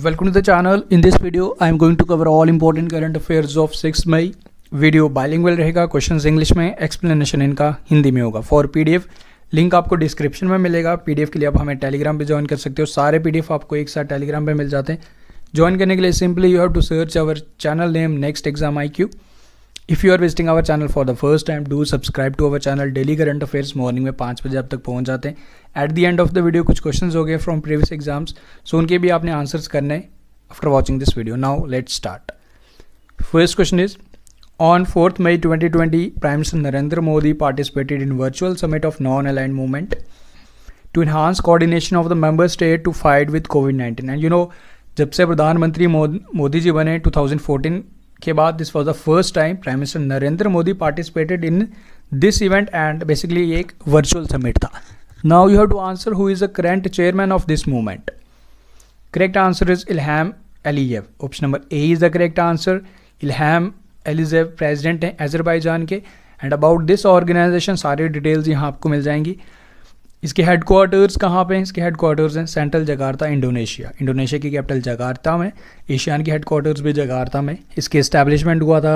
Welcome to the channel. In this video, I am going to cover all important current affairs of 6 May. Video bilingual रहेगा, questions English में, explanation इनका हिंदी में होगा. For PDF link आपको description में मिलेगा. PDF के लिए आप हमें टेलीग्राम पे ज्वाइन कर सकते हो. सारे पीडीएफ आपको एक साथ टेलीग्राम पे मिल जाते हैं. ज्वाइन करने के लिए simply you have to search our channel name next exam IQ. If you are visiting our channel for the first time, do subscribe to our channel. Daily current affairs morning में 5 बजे अब तक पहुंच जाते हैं. At the end of the video कुछ questions हो गए फ्रॉम प्रीवियस एग्जाम्स, सो उनके भी आपने आंसर्स करने हैं after watching this video. Now let's start. First question is, on 4th May 2020, Prime Minister Narendra Modi participated in virtual summit of non-aligned movement to enhance coordination of the member state to fight with COVID-19. And you know, जब से प्रधानमंत्री मोदी जी बने 2014 के बाद, this was the first time Prime Minister Narendra Modi participated in this event, and basically ये एक virtual summit था. Now you have to answer who is the current chairman of this movement. Correct answer is Ilham Aliyev. Option number A is the correct answer. Ilham Aliyev president हैं Azerbaijan के. And about this organisation सारी details यहाँ आपको मिल जाएंगी. इसके headquarters कहाँ पे हैं? इसके हेडक्वार्टर्स हैं सेंट्रल जकार्ता, इंडोनेशिया. इंडोनेशिया की कैपिटल जकार्ता में. एशियान की हेडक्वार्टर्स भी जकार्ता में. इसके इस्टेब्लिशमेंट हुआ था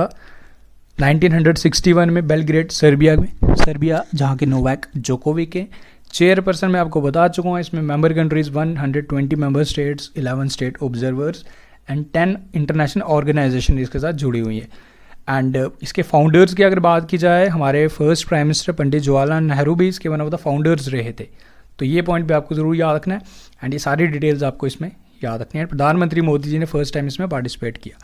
1961 में बेलग्रेड, सर्बिया में. सर्बिया जहाँ के नोवाक जोकोविक हैं. चेयरपर्सन मैं आपको बता चुका हूँ. इसमें member countries 120 member states, 11 state observers and 10 international organisation इसके साथ जुड़ी हुई है. एंड इसके फाउंडर्स की अगर बात की जाए, हमारे first prime minister Pandit Jawaharlal Nehru भी इसके वन ऑफ द फाउंडर्स रहे थे. तो ये पॉइंट भी आपको ज़रूर याद रखना है. एंड ये सारी डिटेल्स आपको इसमें याद रखनी है. प्रधानमंत्री मोदी जी ने फर्स्ट टाइम इसमें पार्टिसिपेट किया.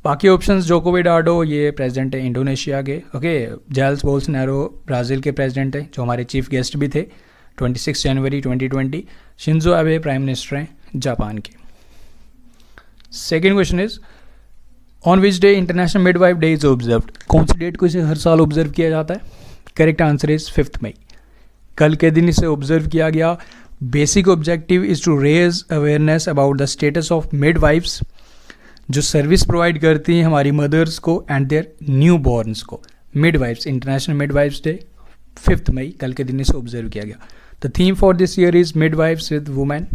बाकी ऑप्शंस, जोको विडोडो ये प्रेसिडेंट है इंडोनेशिया के. ओके, जेल्स बोल्सोनारो ब्राज़ील के प्रेसिडेंट हैं, जो हमारे चीफ गेस्ट भी थे 26 जनवरी 2020. शिंजो एबे प्राइम मिनिस्टर हैं जापान के. Second question is, on which day international midwife day is observed. कौन सी डेट को इसे हर साल ऑब्जर्व किया जाता है? Correct answer is 5 May. कल के दिन इसे ऑब्जर्व किया गया. Basic objective is to raise awareness about the status of midwifes, जो सर्विस प्रोवाइड करती हैं हमारी मदर्स को एंड देयर न्यू बॉर्न्स को. Midwifes, international midwifes day 5 May, कल के दिन इसे ऑब्जर्व किया गया. The theme for this year is Midwives with Women.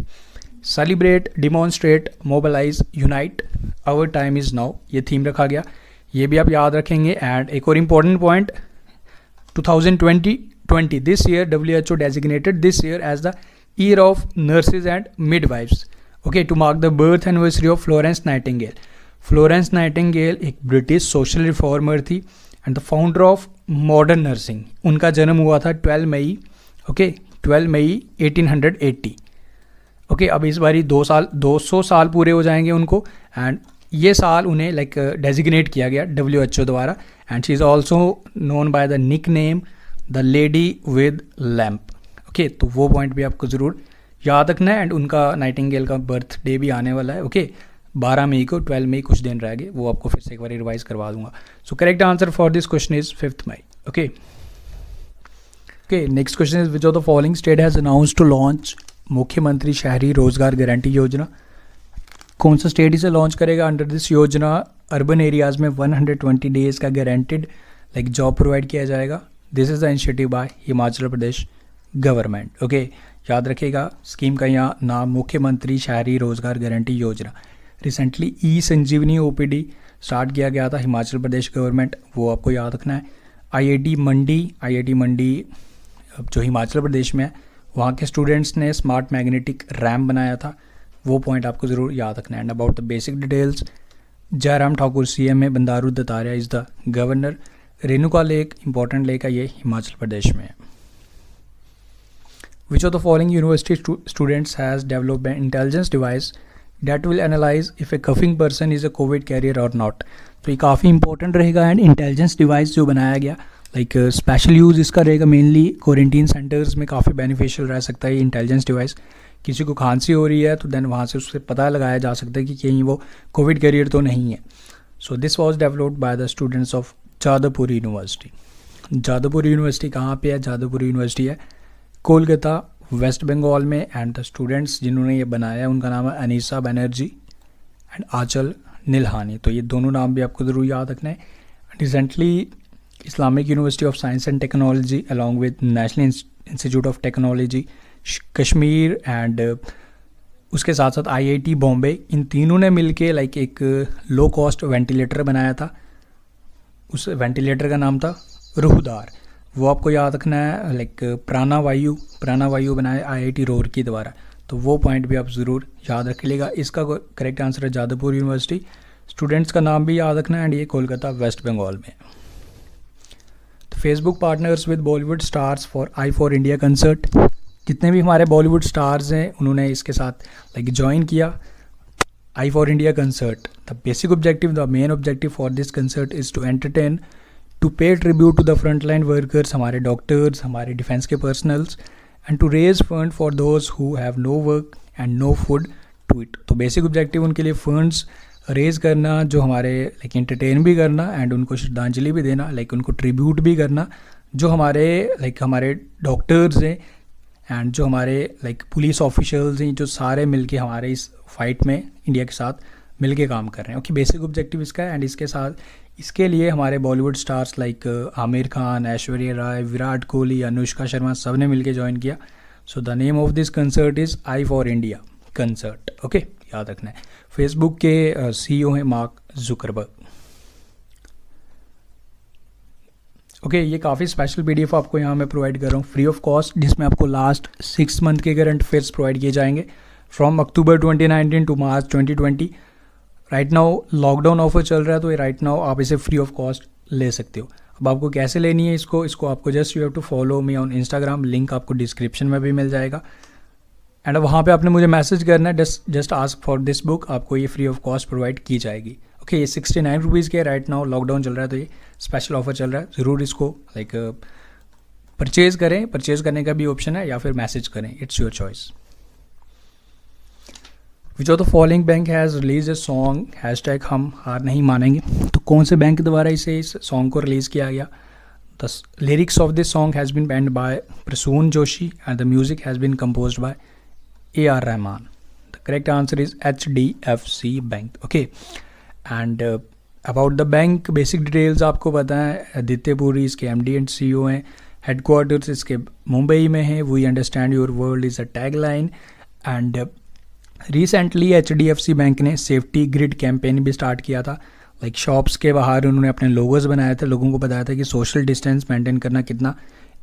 Celebrate, demonstrate, mobilize, unite. Our time is now. ये थीम रखा गया, ये भी आप याद रखेंगे. एंड एक और important point, 2020 this year WHO designated this year as the year of nurses and midwives. Okay, to mark the birth anniversary of Florence Nightingale. Florence Nightingale एक ब्रिटिश सोशल रिफॉर्मर थी and the founder of modern nursing. उनका जन्म हुआ था 12 मई. Okay, 12 मई 1880. Okay, अब इस बारी 200 साल पूरे हो जाएंगे उनको. एंड ये साल उन्हें लाइक डेजिग्नेट किया गया WHO द्वारा. And she is also known by the nickname the lady with lamp. Okay, तो वो पॉइंट भी आपको ज़रूर याद रखना है. एंड उनका नाइटिंगेल का बर्थडे भी आने वाला है. ओके, 12 मई को. 12 मई कुछ दिन रह गए, वो आपको फिर से एक बार रिवाइज करवा दूंगा. So correct answer for this question is 5 May. Okay. Okay, next question is, which of the following state has announced to launch मुख्यमंत्री शहरी रोजगार गारंटी योजना. कौन सा स्टेट इसे लॉन्च करेगा? अंडर दिस योजना अर्बन एरियाज में 120 डेज का गारंटेड लाइक जॉब प्रोवाइड किया जाएगा. This is the initiative by Himachal Pradesh government. Okay, याद रखिएगा स्कीम का यहाँ नाम मुख्यमंत्री शहरी रोजगार गारंटी योजना. रिसेंटली E-संजीवनी OPD स्टार्ट किया गया था हिमाचल प्रदेश गवर्नमेंट, वो आपको याद रखना है. IIT मंडी जो हिमाचल प्रदेश में है, वहाँ के स्टूडेंट्स ने स्मार्ट मैग्नेटिक रैम बनाया था, वो पॉइंट आपको ज़रूर याद रखना है. And about the basic details, Jairam Thakur CM है, Bandaru Dattatreya is the governor. Renuka lake important lake है, ये हिमाचल प्रदेश में है. विच of the following university students has developed N intelligence device that will analyze if a coughing person is a COVID carrier or not. तो ये काफ़ी important रहेगा. And intelligence device जो बनाया गया लाइक स्पेशल यूज़ इसका रहेगा, मेनली क्वारंटीन सेंटर्स में काफ़ी बेनिफिशियल रह सकता है ये इंटेलिजेंस डिवाइस. किसी को खांसी हो रही है तो देन वहाँ से उससे पता लगाया जा सकता है कि कहीं वो कोविड कैरियर तो नहीं है. So this was developed by the students of Jadavpur university. Jadavpur university कहाँ पे है? जादवपुर यूनिवर्सिटी है कोलकाता, वेस्ट बंगाल में. एंड द स्टूडेंट्स जिन्होंने ये बनाया है उनका नाम है अनीसा बनर्जी एंड आंचल निल्हानी. तो ये दोनों नाम भी आपको ज़रूर याद रखना है. Recently Islamic university of science and technology along with national institute of technology Kashmir and उसके साथ साथ IIT बॉम्बे, इन तीनों ने मिलके लाइक एक लो कॉस्ट वेंटिलेटर बनाया था। उस वेंटिलेटर का नाम था रूहदार। वो आपको याद रखना है। लाइक प्राणवायु बनाया IIT रुड़की द्वारा। तो वो पॉइंट भी आप ज़रूर याद रख लीजिएगा। इसका करेक्ट आंसर है जादवपुर यूनिवर्सिटी। स्टूडेंट्स का नाम भी याद रखना है एंड ये कोलकाता वेस्ट बंगाल में। तो Facebook partners with Bollywood stars for I for India concert. जितने भी हमारे बॉलीवुड स्टार्स हैं उन्होंने इसके साथ लाइक ज्वाइन किया I for India concert. The basic objective, the main objective for this concert is to entertain, to pay tribute to the frontline workers, हमारे doctors, हमारे डिफेंस के personnels, and to raise fund for those who have no work and no food to eat. तो basic objective उनके लिए funds raise करना, जो हमारे like entertain भी करना एंड उनको श्रद्धांजलि भी देना, लाइक उनको ट्रिब्यूट भी करना, जो हमारे डॉक्टर्स हैं एंड जो हमारे लाइक पुलिस ऑफिशियल्स हैं, जो सारे मिलके हमारे इस फाइट में इंडिया के साथ मिलके काम कर रहे हैं। ओके, बेसिक ऑब्जेक्टिव इसका है। एंड इसके लिए हमारे बॉलीवुड स्टार्स लाइक आमिर खान, ऐश्वर्या राय, विराट कोहली, अनुष्का शर्मा सब ने मिलके ज्वाइन किया। So the name of this concert is I for India concert. Okay, याद रखना है। फेसबुक के CEO हैं मार्क जुकरबर्ग। ओके, ये काफ़ी स्पेशल PDF आपको यहाँ मैं प्रोवाइड कर रहा हूँ फ्री ऑफ कॉस्ट, जिसमें आपको लास्ट 6 मंथ के करंट अफेयर्स प्रोवाइड किए जाएंगे from October 2019 to March 2020। Right now lockdown offer चल रहा है, तो राइट नाउ आप इसे फ्री ऑफ कॉस्ट ले सकते हो। अब आपको कैसे लेनी है इसको आपको just you have to follow me on Instagram, link आपको डिस्क्रिप्शन में भी मिल जाएगा। एंड वहाँ पे आपने मुझे मैसेज करना है, just ask for this book, आपको ये फ्री ऑफ कॉस्ट प्रोवाइड की जाएगी। ओके, ये 69 रुपीज़ के राइट नाउ लॉकडाउन चल रहा है, तो ये स्पेशल ऑफर चल रहा है। ज़रूर इसको लाइक परचेज़ करें। परचेज़ करने का भी ऑप्शन है या फिर मैसेज करें, it's your choice. Which of the following bank has release a song hashtag हम हार नहीं मानेंगे। तो कौन से बैंक द्वारा इस सॉन्ग को रिलीज़ किया गया? The lyrics of this song has been penned by Prasoon Joshi and the music has been composed by AR Rahman. The correct answer is HDFC bank. Okay, and about the bank basic details आपको पता है। आदित्य पुरी इसके MD and CEO हैं। Headquarters इसके मुंबई में है। We understand your world is a tag line. And recently HDFC bank ने safety grid campaign भी स्टार्ट किया था। लाइक शॉप्स के बाहर उन्होंने अपने लोगोस बनाए थे, लोगों को बताया था कि सोशल डिस्टेंस मेंटेन करना कितना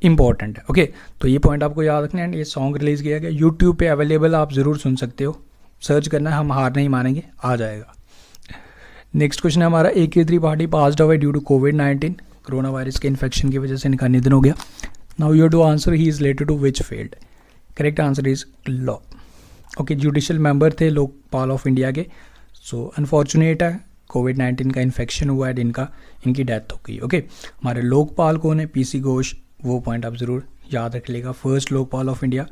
इंपॉर्टेंट है। ओके, तो ये पॉइंट आपको याद रखना है। एंड ये सॉन्ग रिलीज़ किया गया, यूट्यूब पे अवेलेबल, आप ज़रूर सुन सकते हो। सर्च करना है हम हार नहीं मानेंगे, आ जाएगा। नेक्स्ट क्वेश्चन है हमारा, AK Tripathi passed away due to COVID-19। Corona virus के इन्फेक्शन की वजह से इनका निधन हो गया। Now you have to answer he is related to which field. Correct answer is law. Okay, judicial member थे लोकपाल ऑफ इंडिया के। सो अनफॉर्चुनेट है, COVID-19 का इन्फेक्शन हुआ है, इनकी डेथ हो गई। ओके, हमारे लोकपाल कौन है? PC घोष। वो पॉइंट आप ज़रूर याद रख लेगा। First Lokpal of India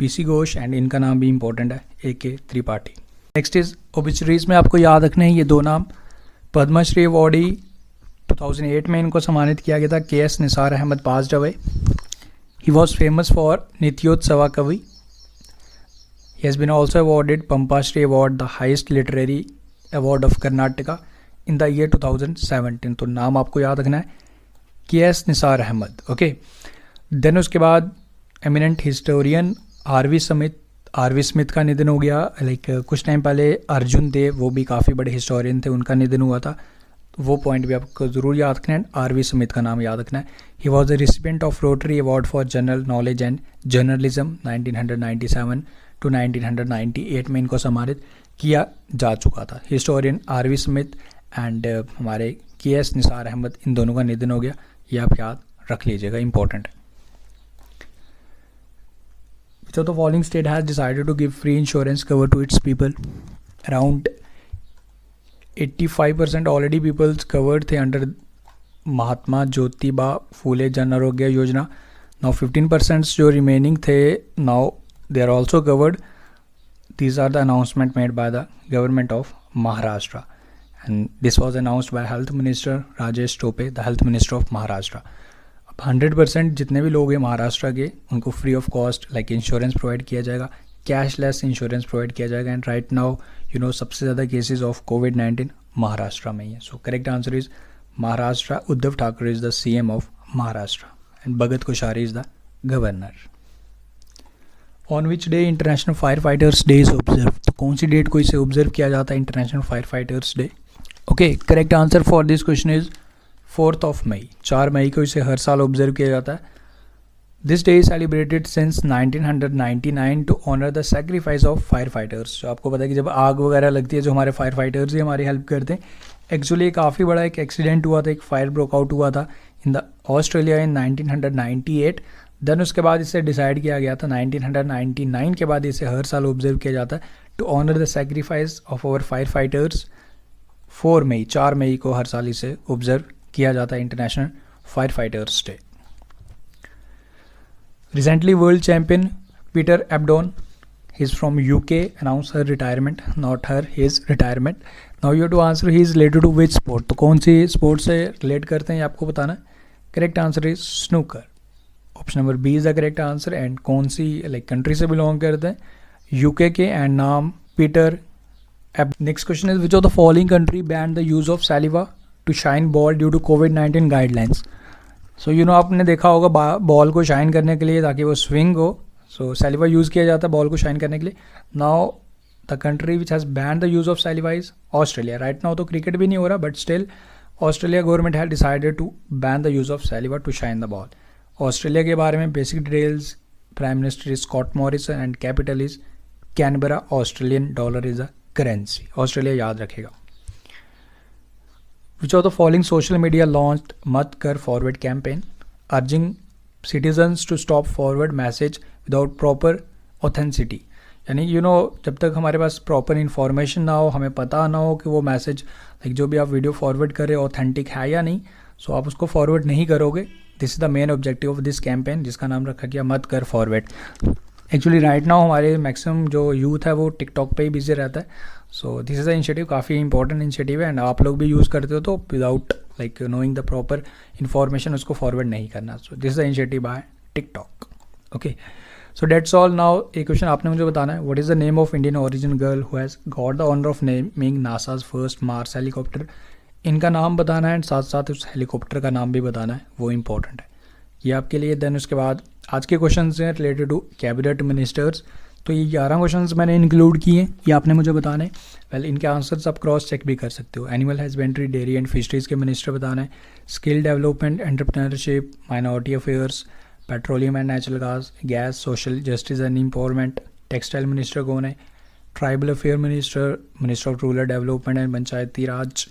PC Ghosh, and इनका नाम भी इंपॉर्टेंट है, AK त्रिपाठी। नेक्स्ट इज ओबिचुरीज में आपको याद रखने हैं ये दो नाम। पद्मश्री अवॉर्डी 2008 में इनको सम्मानित किया गया था। KS Nisar Ahmed passed away. He was famous for Nityotsava Kavi. He has been also awarded Pampashri award, the highest literary award of Karnataka in the year 2017। तो नाम आपको याद रखना है KS Nisar Ahmed. Okay, then उसके बाद एमिनेंट हिस्टोरियन RV स्मिथ का निधन हो गया। लाइक कुछ टाइम पहले अर्जुन देव, वो भी काफ़ी बड़े हिस्टोरियन थे, उनका निधन हुआ था। वो पॉइंट भी आपको ज़रूर याद रखना है। RV स्मिथ का नाम याद रखना है। He was the recipient of Rotary award for general knowledge and journalism 1997 to 1998 में इनको सम्मानित किया जा चुका था। हिस्टोरियन RV स्मिथ एंड हमारे KS निसार अहमद, इन दोनों का निधन हो गया। ये आप याद रख लीजिएगा, इंपॉर्टेंट है। Which of the following state has decided to give free insurance cover to its people? Around 85% already people covered थे under महात्मा ज्योतिबा फूले जन आरोग्य योजना। Now 15% जो remaining थे, now they are also covered. These are the announcement made by the government of Maharashtra, and this was announced by Health Minister Rajesh Tope, the Health Minister of Maharashtra. 100% जितने भी लोग हैं महाराष्ट्र के, उनको free of cost like insurance provide किया जाएगा, cashless insurance provide किया जाएगा। एंड राइट नाउ सबसे ज़्यादा केसेस ऑफ COVID-19 महाराष्ट्र में ही है। So correct answer is Maharashtra. Uddhav Thackeray is the CM of Maharashtra and Bhagat Koshyari is the governor. On which day international firefighters day is observe. कौन सी डेट को इसे ऑब्जर्व किया जाता है international firefighters day? Okay, correct answer for this question is 4 May. 4 मई को इसे हर साल ऑब्जर्व किया जाता है। This day is celebrated since 1999 to honour the sacrifice of firefighters. जो आपको पता है कि जब आग वगैरह लगती है जो हमारे फायर फाइटर्स ही हमारी हेल्प करते हैं। एक्चुअली काफ़ी बड़ा एक एक्सीडेंट हुआ था, एक फायर ब्रोक आउट हुआ था in the Australia in 1998। Then उसके बाद इसे डिसाइड किया गया था 1999 के बाद इसे हर साल ऑब्जर्व किया जाता है to honour the sacrifice of our firefighters. 4 मई को हर साल इसे ऑब्जर्व किया जाता है international firefighters day. Recently, world champion Peter Ebdon, he's from UK, announced her retirement, not her, his retirement. Now you have to answer he is related to which sport? तो कौन सी sport से relate करते हैं ये आपको बताना है। Correct answer is snooker. Option number B is the correct answer. And कौन सी कंट्री से बिलोंग करते हैं? यूके के, एंड नाम Peter Abe. Next question is which of the following country ban the use of saliva to shine ball due to कोविड-19 guidelines? So आपने देखा होगा बॉल को शाइन करने के लिए ताकि वो स्विंग हो, सो सैलिवा यूज़ किया जाता है बॉल को शाइन करने के लिए। Now the country which has ban the use of saliva is Australia. Right now तो क्रिकेट भी नहीं हो रहा, but still Australia government has decided to ban the use of saliva to shine the ball. Australia के बारे में basic details, prime minister is Scott Morrison and capital is Canberra. Australian dollar is a currency. Australia याद रखेगा। Which of the following social media launched मत कर forward campaign, urging citizens to stop forward message without proper authenticity? यानी जब तक हमारे पास proper information ना हो, हमें पता ना हो कि वो मैसेज जो भी आप वीडियो फॉरवर्ड करें ऑथेंटिक है या नहीं, सो आप उसको फॉरवर्ड नहीं करोगे। This is the main objective of this campaign, जिसका नाम रखा गया मत कर फॉरवर्ड। एक्चुअली राइट नाउ हमारे मैक्सिमम जो यूथ है वो टिकटॉक पे ही बिजी रहता है। So this is a initiative, काफ़ी इंपॉर्टेंट इनिशिएटिव है, एंड आप लोग भी यूज़ करते हो तो without knowing the proper information उसको फॉरवर्ड नहीं करना। So this is the initiative by TikTok. Okay, so that's all. Now एक क्वेश्चन आपने मुझे बताना है, what is the name of Indian origin girl who has got the honour of naming NASA's first Mars helicopter? इनका नाम बताना है and साथ साथ उस हेलीकॉप्टर का नाम भी बताना है, वो इंपॉर्टेंट है ये आपके लिए। देन उसके बाद आज के क्वेश्चन हैं रिलेटेड टू कैबिनेट मिनिस्टर्स। तो ये 11 क्वेश्चंस मैंने इंक्लूड किए हैं, ये आपने मुझे बताने। वेल इनके आंसर्स आप क्रॉस चेक भी कर सकते हो। Animal husbandry, dairy and fisheries के मिनिस्टर बताना है। Skill development, entrepreneurship, minority affairs, petroleum and natural gas, social justice and empowerment. Textile minister कौन है? Tribal affair minister, minister of rural development and Panchayati Raj,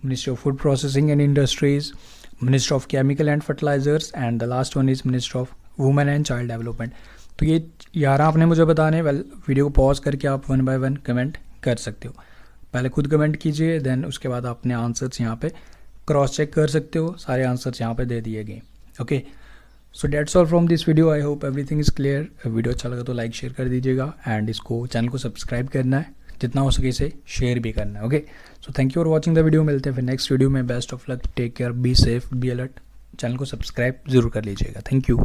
minister of food processing and industries, minister of chemical and fertilisers, and the last one is minister of women and child development. तो ये 11 आपने मुझे बताने। Well video को pause करके आप 1 bye 1 comment कर सकते हो। पहले खुद कमेंट कीजिए, देन उसके बाद अपने आंसर्स यहाँ पे क्रॉस चेक कर सकते हो। सारे आंसर्स यहाँ पे दे दिए गए। Okay, so that's all from this video. I hope everything is clear. Video अच्छा लगा तो लाइक शेयर कर दीजिएगा, एंड इसको चैनल को सब्सक्राइब करना है, जितना हो सके इसे शेयर भी करना है। Okay, so thank you for watching the video. मिलते हैं फिर नेक्स्ट वीडियो में। Best of luck, take care, be safe, be alert. Channel को सब्सक्राइब जरूर कर लीजिएगा। Thank you.